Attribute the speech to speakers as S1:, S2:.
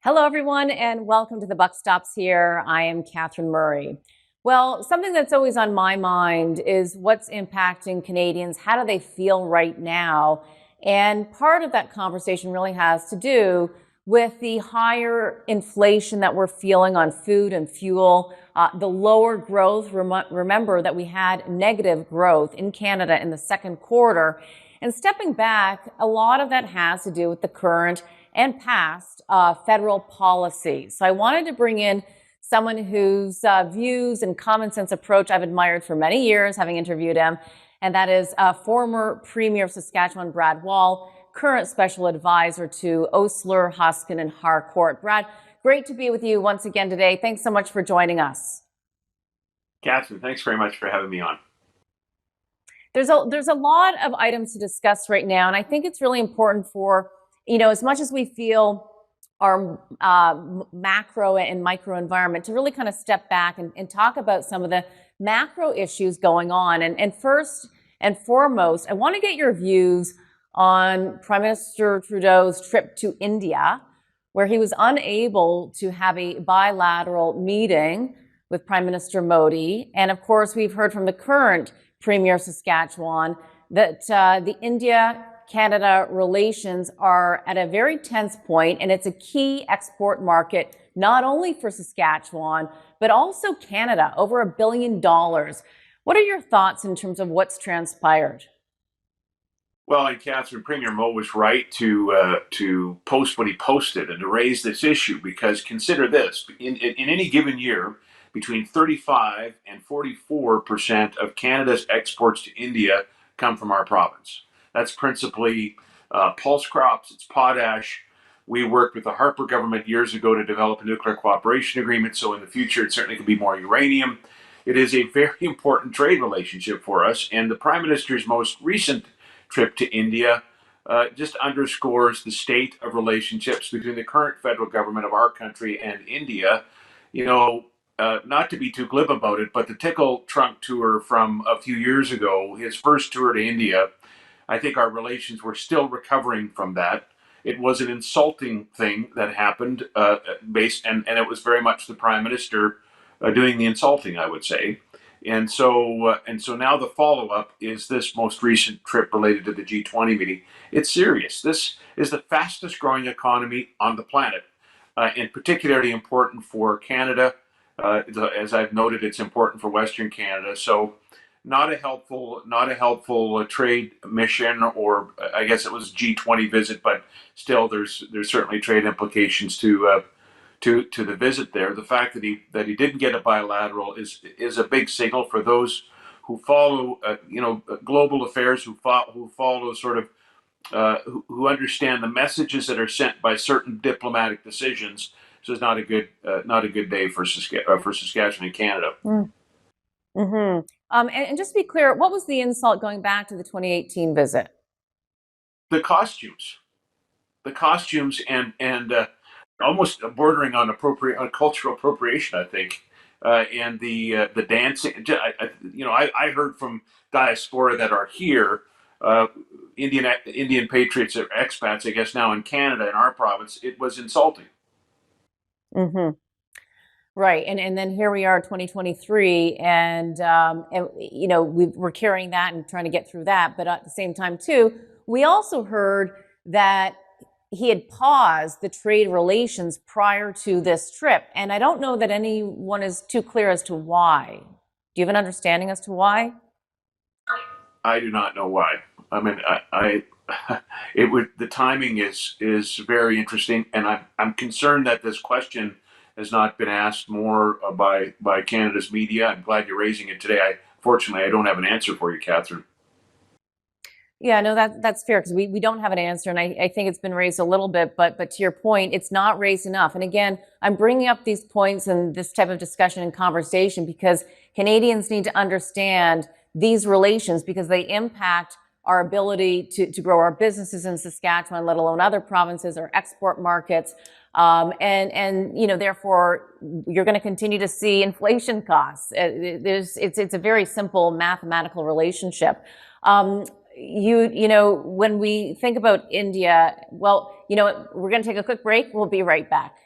S1: Hello, everyone, and welcome to The Buck Stops Here. I am Catherine Murray. Well, something that's always on my mind is what's impacting Canadians. How do they feel right now? And part of that conversation really has to do with the higher inflation that we're feeling on food and fuel, the lower growth. Remember that we had negative growth in Canada in the second quarter. And stepping back, a lot of that has to do with the current and past federal policy. So I wanted to bring in someone whose views and common sense approach I've admired for many years, having interviewed him, and that is former Premier of Saskatchewan, Brad Wall, current special advisor to Osler, Hoskin, and Harcourt. Brad, great to be with you once again today. Thanks so much for joining us.
S2: Catherine, thanks very much for having me on.
S1: There's a lot of items to discuss right now, and I think it's really important for, as much as we feel our macro and micro environment, to really kind of step back and talk about some of the macro issues going on. And first and foremost, I want to get your views on Prime Minister Trudeau's trip to India, where he was unable to have a bilateral meeting with Prime Minister Modi. And of course, we've heard from the current Premier of Saskatchewan that the India-Canada relations are at a very tense point, and it's a key export market, not only for Saskatchewan, but also Canada, over $1 billion. What are your thoughts in terms of what's transpired?
S2: Well, and Catherine, Premier Mo was right to post what he posted and to raise this issue, because consider this: in any given year, between 35 and 44% of Canada's exports to India come from our province. That's principally pulse crops, it's potash. We worked with the Harper government years ago to develop a nuclear cooperation agreement, so in the future it certainly could be more uranium. It is a very important trade relationship for us, and the Prime Minister's most recent trip to India just underscores the state of relationships between the current federal government of our country and India. Not to be too glib about it, but the Tickle Trunk tour from a few years ago, his first tour to India, I think our relations were still recovering from that. It was an insulting thing that happened, and it was very much the Prime Minister doing the insulting, I would say. And so now the follow-up is this most recent trip related to the G20 meeting. It's serious. This is the fastest growing economy on the planet, and particularly important for Canada. As I've noted, it's important for Western Canada. So not a helpful trade mission, or I guess it was a G20 visit, but still there's certainly trade implications to the visit there. The fact that he didn't get a bilateral is a big signal for those who follow global affairs, who follow sort of who understand the messages that are sent by certain diplomatic decisions. So it's not a good day for Saskatchewan and Canada.
S1: Mm-hmm. And just to be clear, what was the insult going back to the 2018 visit?
S2: The costumes, and almost bordering on cultural appropriation, I think, and the dancing. I heard from diaspora that are here, Indian patriots or expats, I guess now in Canada, in our province. It was insulting.
S1: Mm-hmm. Right. And then here we are, 2023, and we're carrying that and trying to get through that. But at the same time, too, we also heard that he had paused the trade relations prior to this trip. And I don't know that anyone is too clear as to why. Do you have an understanding as to why?
S2: I do not know why. I mean, the timing is very interesting, and I'm concerned that this question has not been asked more by Canada's media. I'm glad you're raising it today. Fortunately, I don't have an answer for you, Catherine.
S1: Yeah, no, that's fair, because we don't have an answer, and I think it's been raised a little bit, but to your point, it's not raised enough. And again, I'm bringing up these points and this type of discussion and conversation because Canadians need to understand these relations, because they impact our ability to grow our businesses in Saskatchewan, let alone other provinces or export markets. Therefore, you're going to continue to see inflation costs. It's a very simple mathematical relationship. When we think about India, we're going to take a quick break. We'll be right back.